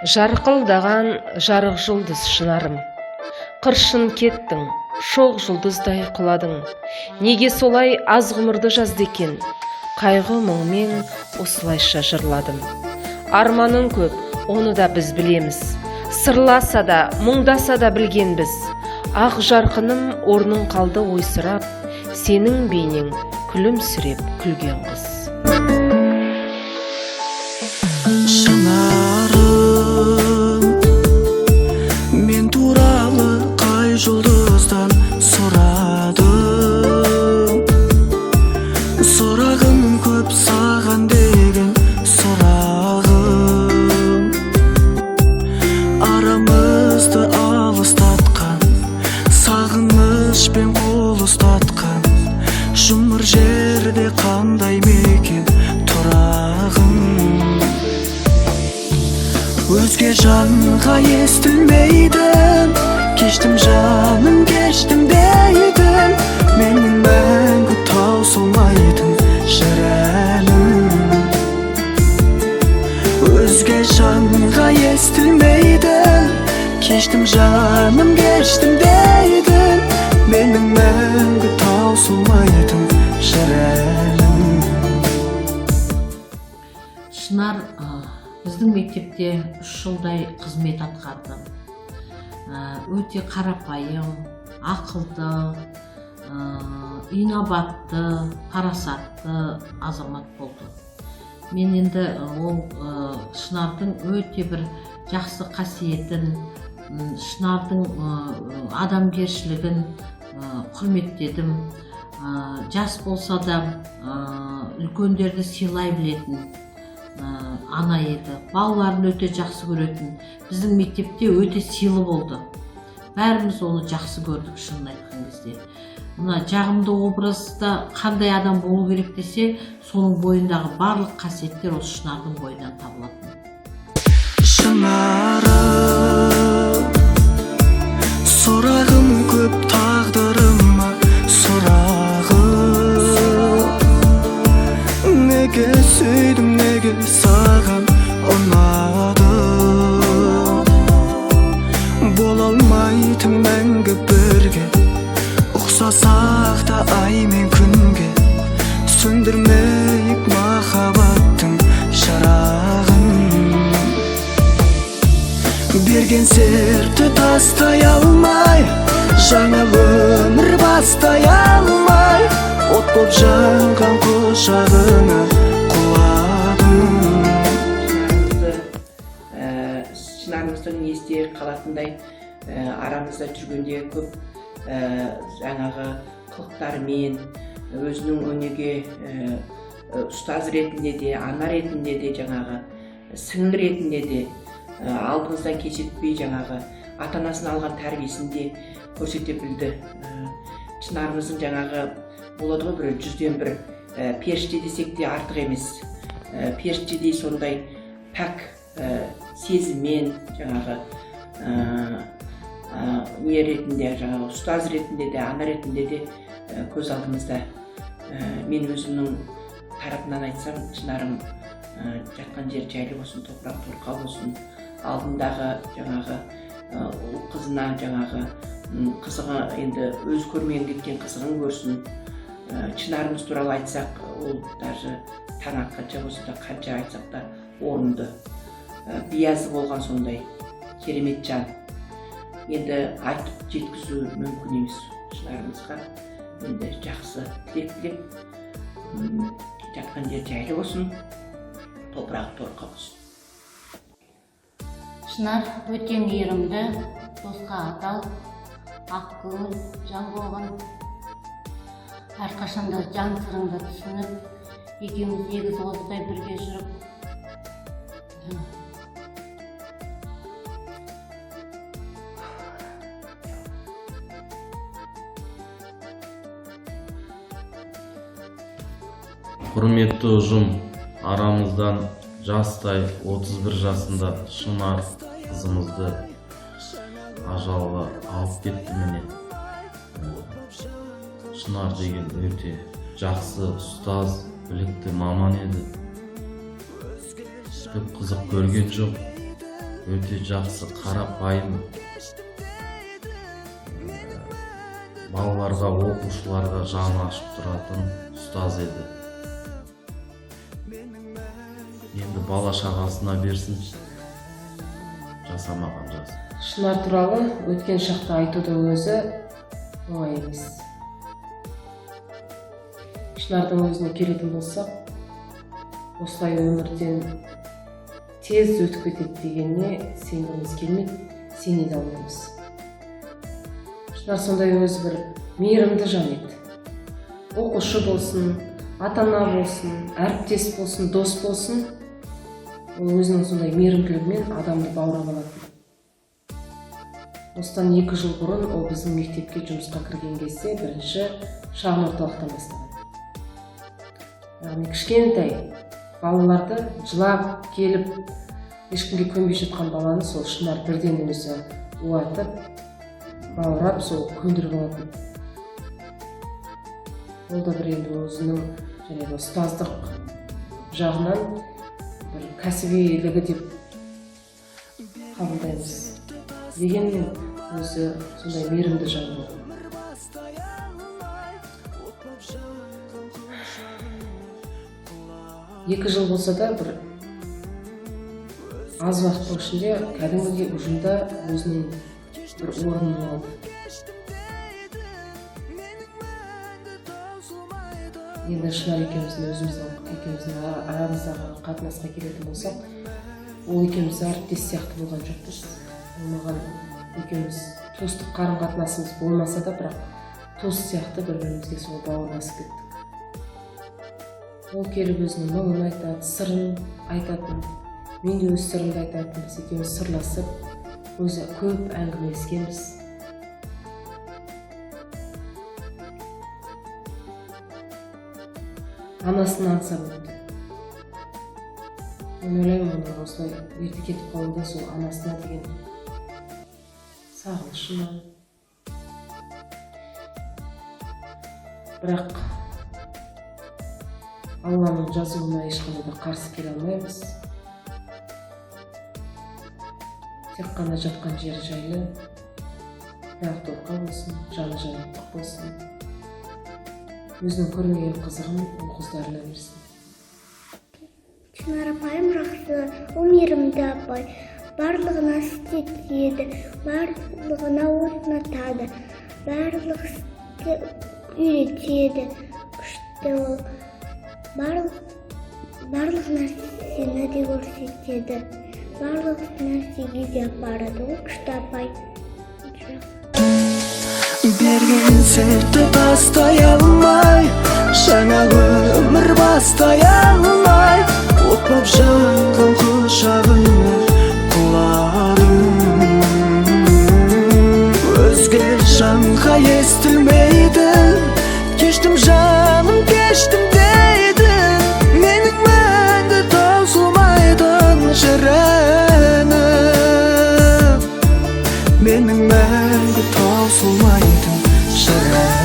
Жарқылдаған жарық жұлдыз шынарым, қыршын кеттің, шоқ жұлдыздай құладың. Неге солай аз ғұмырды жазды екен, қайғы мұңмен осылайша жырладым. Арманың көп, оны да біз білеміз, сырласа да, мұңдаса да білгенбіз. Ақ жарқыным орның қалды ойсырап, сенің бейнең күлімсіреп күлген қыз. Мен туралы қай жұлдыздан сұрадым? Сұрағым көп саған деген сұрағым. Арамызды алыстатқан, сағынышпен қол ұстатқан, жұмыр жерде қандай мекен тұрағым. Өзге жанға естілмейтін, кештім жаным, кештім дейтін, менің мәңгі таусылмайтын жырәнім. Өзге жанға естілмейтін, кештім жаным, кештім дейтін, менің мәңгі таусылмайтын жырәнім. Шынар біздің мектепте 3 жылдай қызмет атқарды. Өте қарапайым, ақылды, инабатты, парасатты азамат болды. Мен енді ол Шынардың өте бір жақсы қасиетін, Шынардың адамгершілігін құрметтедім. Жас болса да үлкендерді сыйлай білетін ана еді. Балаларын өте жақсы көретін. Біздің мектепте өте сыйлы болды. Бәріміз оны жақсы көрдік, шынын айтқан кезде. Мына жағымды образда қандай адам болу керек десе, соның бойындағы барлық қасиеттер осы Шынардың бойынан табылатын. Шынарым, сұрағым көп тағдырыма сұрағым. Неге сүйдім, неге саған ұнадым? Бола алмайтын мәңгі бірге, ұқсасақ та ай мен күнге, сөндірмейік махаббаттың жарағын. Берген серті тастай алмай, жаңа өмір бастай алмай, от боп жанған құшағына құладым. Шынарымыздың есте қалатындай арамызда жүргенде көп жаңағы қылықтарымен, өзінің өнеге ұстаз ретінде де, ана ретінде де, жаңағы сіңлі ретінде де алдымыздан кешетпей, жаңағы ата-анасын алған тәрбиесінде көрсете білді. Шынарымыздың жаңағы болады ғой, бір 100-ден 1 періште десек те артық емес. Періштедей сондай пәк сезіммен, жаңағы не ретінде, жаңағы ұстаз ретінде де, ана ретінде де көз алдымызда. Мен өзімнің тарапынан айтсам, Шынарым жатқан жер жайлы болсын, топырақ торқа болсын, алдындағы жаңағы қызына жаңағы қызығы, енді өз көрмеген кеткен қызығын көрсін. Шынарымыз туралы айтсақ, ол даже таңа қанша болса да, қанша айтсақ та орынды. Биязы болған сондай керемет жан. Енді айтып жеткізу мүмкін емес. Шынарымызға енді жақсы тілек тілеп, жатқан жер жайлы болсын, топырақ торқа болсын. Шынар өте мейірімді, досқа адал, ақкөңіл жан болған. Әрқашанда жан сырыңды түсініп, екеуміз егіз ұғыздай бірге жүріп, Құрметті ұжым, арамыздан жастай 31 жасында Шынар қызымызды ажалға алып кетті. Міне Шынар деген өте жақсы ұстаз, білікті маман еді. Көп қызық көрген жоқ. өте жақсы, қарапайым, балаларға, оқушыларға жаны ашып тұратын ұстаз еді. Енді бала шағасына берсін, жасамаған жас. Шынар туралы өткен шақта айтудың өзі оңай емес. Шынардың өзіне келетін болсақ, осылай өмірден тез өтіп кетеді дегеніне сенгіміз келмейді, сене де алмаймыз. Шынар сондай өзі бір мейірімді жан еді. Оқушы болсын, ата-ана болсын, әріптес болсын, дос болсын, ол өзінің сондай мейірімділігімен адамды баурап алады. Осыдан 2 жыл бұрын ол біздің мектепке жұмысқа кірген кезде бірінші шағын орталықтан бастаған. Яғни кішкентай балаларды жылап келіп ешкімге көнбей жатқан баланы сол Шынар бірден өзі уатып, баурап, сол көндіріп алатын. Ол да бір енді өзінің жаңағы ұстаздық жағынан бір кәсібилігі деп қабылдаймыз. Дегенмен өзі сондай мейірімді жан болды. 2 жыл болса да бір аз уақыттың ішінде кәдімгідей ұжымда өзінің бір орнын алды. Енді Шынар екеуміздің арамыздағы қатынасқа келетін болсақ, ол екеуміз әріптес сияқты болған жоқпыз. Маған екеуміз туыстық қарым-қатынасымыз болмаса да, бірақ туыс сияқты бір-бірімізге сол бауырласып кеттік. Ол келіп өзінің мұңын айтады, сырын айтатын, мен де өз сырымды айтатын, біз екеуміз сырласып, өзі көп әңгімелескенбіз. Анасын аңсап өтті. Мен ойлаймын, оның осылай ерте кетіп қалуында сол анасына деген сағынышынан. Бірақ Алланың жазуына ешқандай да қарсы келе алмаймыз. Тек қана жатқан жері жайлы, аяқ торқа болсын, жаны жанаттық болсын. Өзінің көрмеген қызығын ол қыздарына берсін. Шынар апайым жақсы, ол мейірімді апай. Барлығына істетеді, барлығына орнатады, барлық істі үйретеді. Күшті ол. Барлық нәрсені де көрсетеді. Барлық нәрсеге де апарады. Ол күшті апай. Берген сертті тастай алмай, жаңа өмір бастай алмай, от боп жанған құшағыңа құладым. Өзге жанға естілмейді, кештім жаным, кештім дейді. Менің мәңгі таусылмайтын жырым, менің мәңгі таусылмайтын жырым.